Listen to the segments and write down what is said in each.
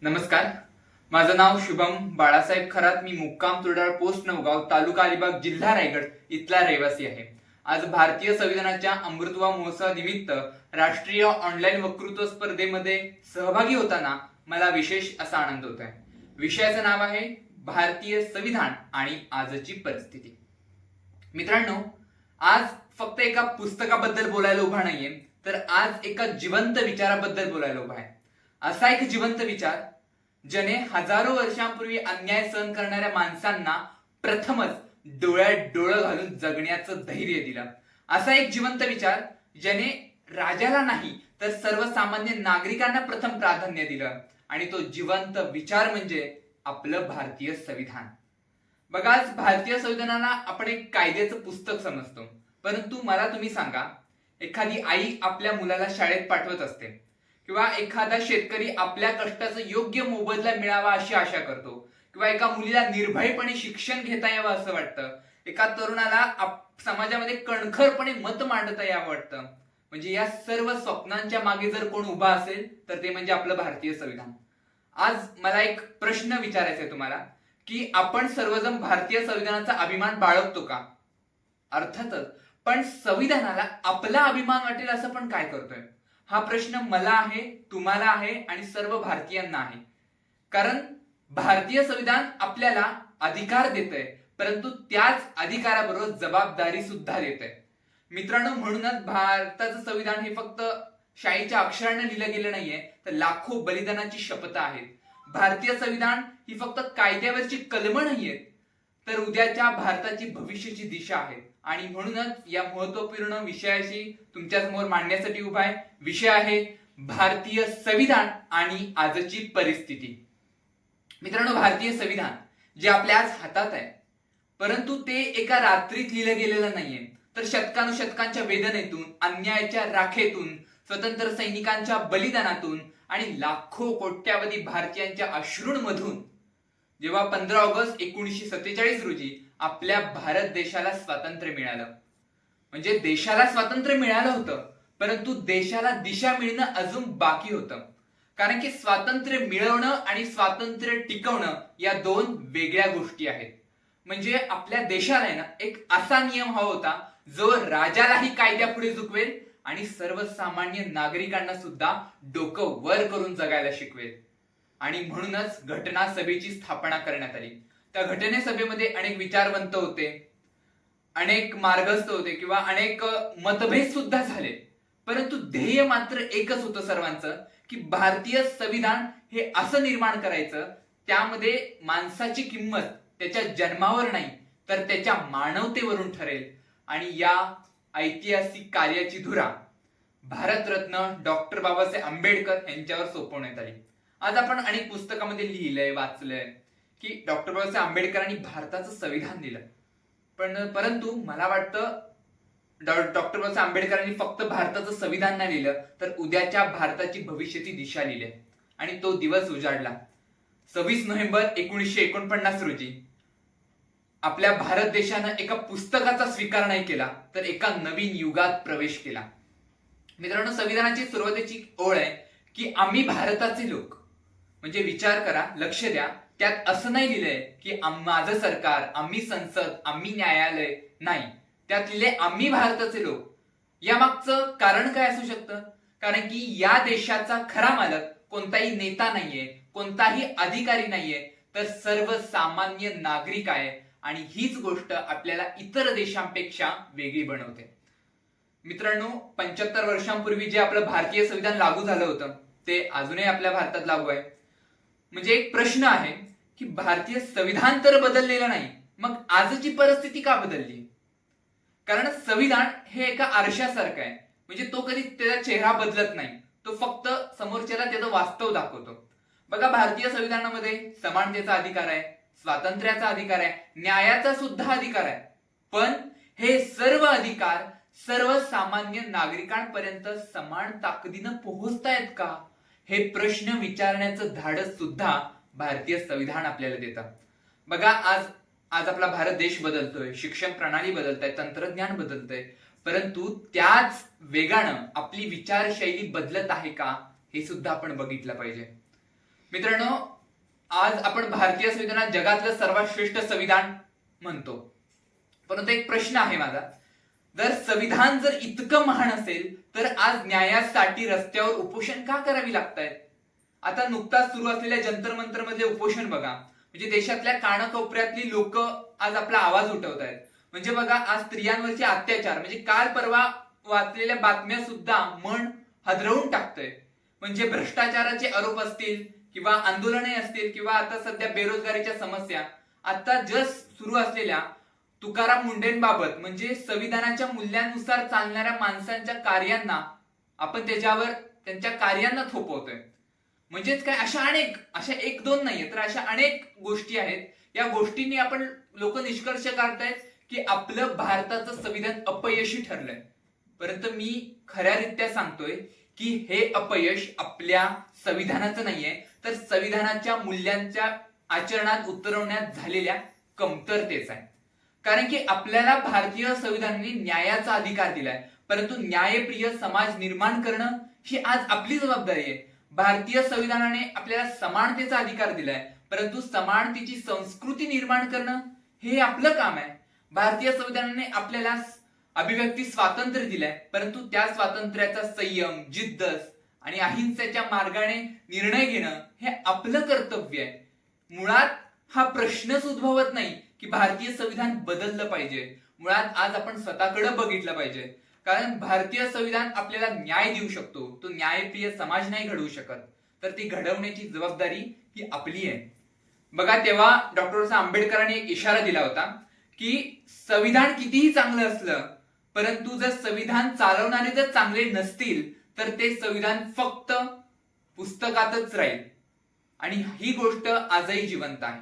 नमस्कार. माझं नाव शुभम बाळासाहेब खरात. मी मुक्काम तुरडाळ पोस्ट नवगाव तालुका अलिबाग जिल्हा रायगड इथला रहिवासी आहे. आज भारतीय संविधानाच्या अमृतवा महोत्सवा निमित्त राष्ट्रीय ऑनलाईन वक्तृत्व स्पर्धेमध्ये सहभागी होताना मला विशेष असा आनंद होत आहे. विषयाचं नाव आहे भारतीय संविधान आणि आजची परिस्थिती. मित्रांनो, आज फक्त एका पुस्तकाबद्दल बोलायला उभा नाहीये, तर आज एका जिवंत विचाराबद्दल बोलायला उभा आहे. असा एक जिवंत विचार ज्याने हजारो वर्षांपूर्वी अन्याय सहन करणाऱ्या माणसांना प्रथमच डोळ्यात डोळं घालून जगण्याचं धैर्य दिलं. असा एक जिवंत विचार ज्याने राजाला नाही तर सर्वसामान्य नागरिकांना प्रथम प्राधान्य दिलं. आणि तो जिवंत विचार म्हणजे आपलं भारतीय संविधान. बघा, आज भारतीय संविधानाला आपण एक कायद्याचं पुस्तक समजतो, परंतु मला तुम्ही सांगा, एखादी आई आपल्या मुलाला शाळेत पाठवत असते किंवा एखादा शेतकरी आपल्या कष्टाचा योग्य मोबदला मिळावा अशी आशा करतो, किंवा एका मुलीला निर्भयपणे शिक्षण घेता यावं असं वाटतं, एका तरुणाला समाजामध्ये कणखरपणे मत मांडता यावं वाटतं. म्हणजे या सर्व स्वप्नांच्या मागे जर कोण उभा असेल तर ते म्हणजे आपलं भारतीय संविधान. आज मला एक प्रश्न विचारायचा आहे तुम्हाला, की आपण सर्वजण भारतीय संविधानाचा अभिमान बाळगतो का? अर्थातच. पण संविधानाला आपला अभिमान वाटेल असं पण काय करतोय? हा प्रश्न मला आहे, तुम्हाला आहे आणि सर्व भारतीयांना आहे. कारण भारतीय संविधान आपल्याला अधिकार देतंय, परंतु त्याच अधिकाराबरोबर जबाबदारी सुद्धा देतंय. मित्रांनो, म्हणूनच भारताचं संविधान हे फक्त शाईच्या अक्षराने लिहिलं गेलं नाहीये, तर लाखो बलिदानाची शपथ आहेत. भारतीय संविधान ही फक्त कायद्यावरची कलमं नाहीयेत, तर उद्याच्या भारताची भविष्याची दिशा आहे. आणि म्हणूनच या महत्वपूर्ण विषयाशी तुमच्या समोर मांडण्यासाठी उभा आहे. विषय आहे भारतीय संविधान आणि आजची परिस्थिती. मित्रांनो, भारतीय संविधान जे आपल्या आज हातात आहे, परंतु ते एका रात्रीत लिहिलं गेलेलं नाहीये, तर शतकानुशतकांच्या वेदनेतून, अन्यायाच्या राखेतून, स्वतंत्र सैनिकांच्या बलिदानातून आणि लाखो कोट्यावधी भारतीयांच्या अश्रूंमधून जेव्हा 15 ऑगस्ट 1947 रोजी आपल्या भारत देशाला स्वातंत्र्य मिळालं, म्हणजे देशाला स्वातंत्र्य मिळालं होतं, परंतु देशाला दिशा मिळणं अजून बाकी होतं. कारण की स्वातंत्र्य मिळवणं आणि स्वातंत्र्य टिकवणं या दोन वेगळ्या गोष्टी आहेत. म्हणजे आपल्या देशाला ना एक असा नियम हवा होता जो राजालाही कायद्यापुढे झुकवेल आणि सर्वसामान्य नागरिकांना सुद्धा डोकं वर करून जगायला शिकवेल. आणि म्हणूनच घटना सभेची स्थापना करण्यात आली. त्या घटने सभेमध्ये अनेक विचारवंत होते, अनेक मार्गस्थ होते किंवा अनेक मतभेद सुद्धा झाले, परंतु ध्येय मात्र एकच होतं सर्वांचं, की भारतीय संविधान हे असं निर्माण करायचं त्यामध्ये माणसाची किंमत त्याच्या जन्मावर नाही तर त्याच्या मानवतेवरून ठरेल. आणि या ऐतिहासिक कार्याची धुरा भारतरत्न डॉक्टर बाबासाहेब आंबेडकर यांच्यावर सोपवण्यात आली. आज आपण अनेक पुस्तकामध्ये लिहिलंय, वाचलंय की डॉक्टर बाबासाहेब आंबेडकरांनी भारताचं संविधान दिलं, परंतु मला वाटतं डॉक्टर बाबासाहेब आंबेडकरांनी फक्त भारताचं संविधान नाही लिहिलं, तर उद्याच्या भारताची भविष्याची दिशा लिहिली. आणि तो दिवस उजाडला 26 नोव्हेंबर 1949 रोजी. आपल्या भारत देशानं एका पुस्तकाचा स्वीकार नाही केला, तर एका नवीन युगात प्रवेश केला. मित्रांनो, संविधानाची सुरुवातीची ओळ आहे की आम्ही भारताचे लोक. म्हणजे विचार करा, लक्ष द्या, त्यात असं नाही लिहिलंय की माझं सरकार, आम्ही संसद, आम्ही न्यायालय. नाही, त्यात लिहिले आम्ही भारताचे लोक. यामागचं कारण काय असू शकतं? कारण की या देशाचा खरा मालक कोणताही नेता नाहीये, कोणताही अधिकारी नाहीये, तर सर्वसामान्य नागरिक आहे. आणि हीच गोष्ट आपल्याला इतर देशांपेक्षा वेगळी बनवते. मित्रांनो, 75 वर्षांपूर्वी जे आपलं भारतीय संविधान लागू झालं होतं ते अजूनही आपल्या भारतात लागू आहे. म्हणजे एक प्रश्न आहे की भारतीय संविधान तर बदललेलं नाही, मग आजची परिस्थिती का बदलली? कारण संविधान हे एका आरशासारखं आहे. म्हणजे तो कधी त्याचा चेहरा बदलत नाही, तो फक्त समोरच्याला त्याचं वास्तव दाखवतो. बघा, भारतीय संविधानामध्ये समानतेचा अधिकार आहे, स्वातंत्र्याचा अधिकार आहे, न्यायाचा सुद्धा अधिकार आहे. पण हे सर्व अधिकार सर्वसामान्य नागरिकांपर्यंत समान ताकदीनं पोहोचतायत का, हे प्रश्न विचारण्याचं धाडस सुद्धा भारतीय संविधान आपल्याला देतं. बघा, आज आपला भारत देश बदलतोय, शिक्षण प्रणाली बदलतंय, तंत्रज्ञान बदलतंय, परंतु त्याच वेगानं आपली विचारशैली बदलत आहे का हे सुद्धा आपण बघितलं पाहिजे. मित्रांनो, आज आपण भारतीय संविधान जगातलं सर्वात श्रेष्ठ संविधान म्हणतो, परंतु एक प्रश्न आहे माझा, जर संविधान जर इतकं महान असेल तर आज न्यायासाठी रस्त्यावर उपोषण का करावी लागतायत? आता नुकताच सुरू असलेल्या जंतर मंतर मधले उपोषण बघा, म्हणजे देशातल्या कानाकोपऱ्यातली लोक आज आपला आवाज उठवत आहेत. म्हणजे बघा, आज स्त्रियांवरचे अत्याचार, म्हणजे काल परवा वाचलेल्या बातम्या सुद्धा मन हादरवून टाकतोय. म्हणजे भ्रष्टाचाराचे आरोप असतील किंवा आंदोलने असतील किंवा आता सध्या बेरोजगारीच्या समस्या, आता जस्ट सुरू असलेल्या तुकाराम मुंडेंबाबत, म्हणजे संविधानाच्या मूल्यांनुसार चालणाऱ्या माणसांच्या कार्यांना आपण त्यांच्या कार्यांना थोपवतोय. म्हणजेच काय, अशा एक दोन नाहीये तर अशा अनेक गोष्टी आहेत. या गोष्टींनी आपण लोक निष्कर्ष काढतायत की आपलं भारताचं संविधान अपयशी ठरलंय. परंतु मी खऱ्यारित्या सांगतोय की हे अपयश आपल्या संविधानाचं नाहीये, तर संविधानाच्या मूल्यांच्या आचरणात उतरवण्यात झालेल्या कमतरतेचा आहे. कारण की आपल्याला भारतीय संविधानाने न्यायाचा अधिकार दिलाय, परंतु न्यायप्रिय समाज निर्माण करणं ही आज आपली जबाबदारी आहे. भारतीय संविधानाने आपल्याला समानतेचा अधिकार दिलाय, परंतु समानतेची संस्कृती निर्माण करणं हे आपलं काम आहे. भारतीय संविधानाने आपल्याला अभिव्यक्ती स्वातंत्र्य दिलाय, परंतु त्या स्वातंत्र्याचा संयम, जिद्द आणि अहिंसेच्या मार्गाने निर्णय घेणं हे आपलं कर्तव्य आहे. मुळात हा प्रश्नच उद्भवत नाही की भारतीय संविधान बदललं पाहिजे. मुळात आज आपण स्वतःकडे बघितलं पाहिजे, कारण भारतीय संविधान आपल्याला न्याय देऊ शकतो, तो न्यायप्रिय समाज नाही घडवू शकत, तर ती घडवण्याची जबाबदारी ही आपली आहे. बघा, तेव्हा डॉक्टर आंबेडकरांनी एक इशारा दिला होता की संविधान कितीही चांगलं असलं, परंतु जर संविधान चालवणारे जर चांगले नसतील तर ते संविधान फक्त पुस्तकातच राहील. आणि ही गोष्ट आजही जिवंत आहे.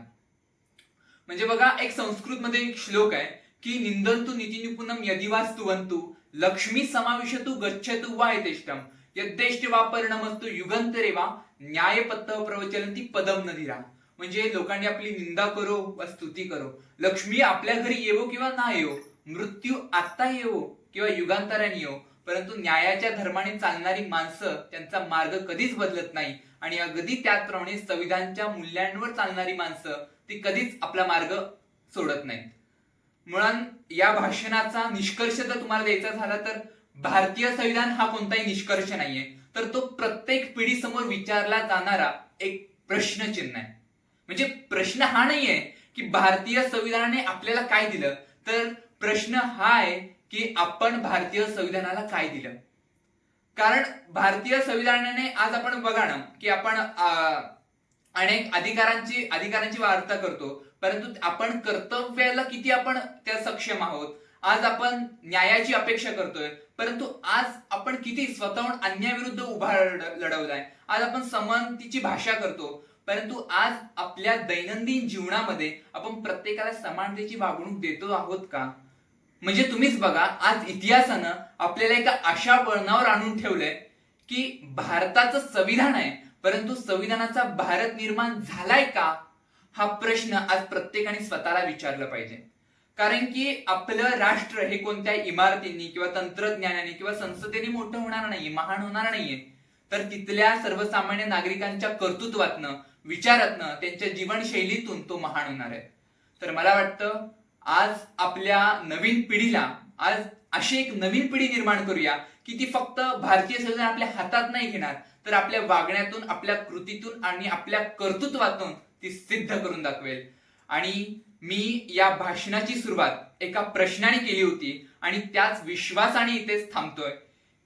म्हणजे बघा, एक संस्कृत मध्ये एक श्लोक आहे की निंदन्तु नीतिनिपुणम यदिवास्तुवन्तु लक्ष्मी समाविशतु गच्छतु वा यथेष्टम यद्देष्ट वा परिणमस्तु युगंतरे वा न्यायपत्तः प्रवचलन्ति पदम नधीरा. म्हणजे लोकांनी आपली निंदा करो वा स्तुती करो, लक्ष्मी आपल्या घरी येवो किंवा ना येवो, मृत्यू आता येवो किंवा युगांतराने येवो, परंतु न्यायाच्या धर्माने चालणारी माणसं त्यांचा मार्ग कधीच बदलत नाही. आणि अगदी त्याचप्रमाणे संविधानाच्या मूल्यांवर चालणारी माणसं ती कधीच आपला मार्ग सोडत नाहीत. मुळात या भाषणाचा निष्कर्ष जर तुम्हाला द्यायचा झाला तर भारतीय संविधान हा कोणताही निष्कर्ष नाहीये, तर तो प्रत्येक पिढीसमोर विचारला जाणारा एक प्रश्नचिन्ह आहे. म्हणजे प्रश्न हा नाहीये की भारतीय संविधानाने आपल्याला काय दिलं, तर प्रश्न हा आहे की आपण भारतीय संविधानाला काय दिलं. कारण भारतीय संविधानाने आज आपण बघा ना की आपण अनेक अधिकारांची वार्ता करतो, परंतु आपण कर्तव्याला किती आपण त्या सक्षम आहोत. आज आपण न्यायाची अपेक्षा करतोय, परंतु आज आपण किती स्वतःहून अन्यायाविरुद्ध उभा लढवलाय. आज आपण समानतेची भाषा करतो, परंतु आज आपल्या दैनंदिन जीवनामध्ये आपण प्रत्येकाला समानतेची वागणूक देतो आहोत का? म्हणजे तुम्हीच बघा, आज इतिहासानं आपल्याला एका अशा वळणावर आणून ठेवलंय की भारताचं संविधान आहे, परंतु संविधानाचा भारत निर्माण झालाय का, हा प्रश्न आज प्रत्येकाने स्वतःला विचारला पाहिजे. कारण की आपलं राष्ट्र हे कोणत्या इमारतींनी किंवा तंत्रज्ञानाने किंवा संसदेने मोठं होणार नाहीये, महान होणार नाहीये, तर तिथल्या सर्वसामान्य नागरिकांच्या कर्तृत्वातनं, विचारातनं, त्यांच्या जीवनशैलीतून तो महान होणार आहे. तर मला वाटतं आज आपल्या नवीन पिढीला आज अशी एक नवीन पिढी निर्माण करूया की ती फक्त भारतीय संविधान आपल्या हातात नाही घेणार, तर आपल्या वागण्यातून, आपल्या कृतीतून आणि आपल्या कर्तृत्वातून ती सिद्ध करून दाखवेल. आणि मी या भाषणाची सुरुवात एका प्रश्नाने केली होती आणि त्याच विश्वासाने इथेच थांबतोय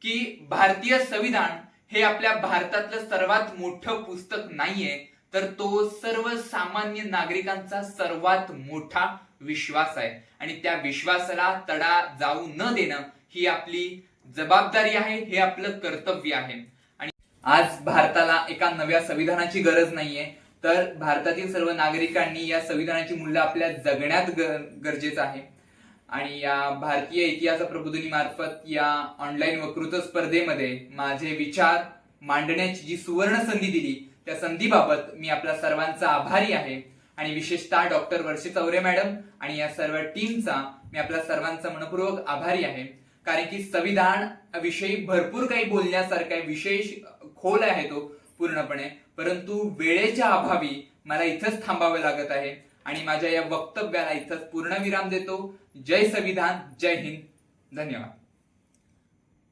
की भारतीय संविधान हे आपल्या भारतातलं सर्वात मोठं पुस्तक नाहीये, तर तो सर्वसामान्य नागरिकांचा सर्वात मोठा विश्वास आहे. आणि त्या विश्वासाला तडा जाऊ न देणं ही आपली जबाबदारी आहे, हे आपलं कर्तव्य आहे. आणि आज भारताला एका नव्या संविधानाची गरज नाहीये, तर भारतातील सर्व नागरिकांनी या संविधानाची मूल्य आपल्या जगण्यात गरजेचं आहे. आणि या भारतीय इतिहास प्रबोधिनी मार्फत या ऑनलाईन वक्तृत्व स्पर्धेमध्ये माझे विचार मांडण्याची जी सुवर्ण संधी दिली, त्या संधीबाबत मी आपल्या सर्वांचा आभारी आहे. आणि विशेषतः डॉक्टर वर्षे चौरे मॅडम आणि या सर्व टीमचा मी आपल्या सर्वांचा मनपूर्वक आभारी आहे. कारण की संविधान विषयी भरपूर काही बोलण्यासारखा विशेष खोल आहे तो पूर्णपणे, परंतु वेळेच्या अभावी मला इथंच थांबावे लागत आहे आणि माझ्या या वक्तव्याला इथंच पूर्णविराम देतो. जय संविधान, जय हिंद, धन्यवाद.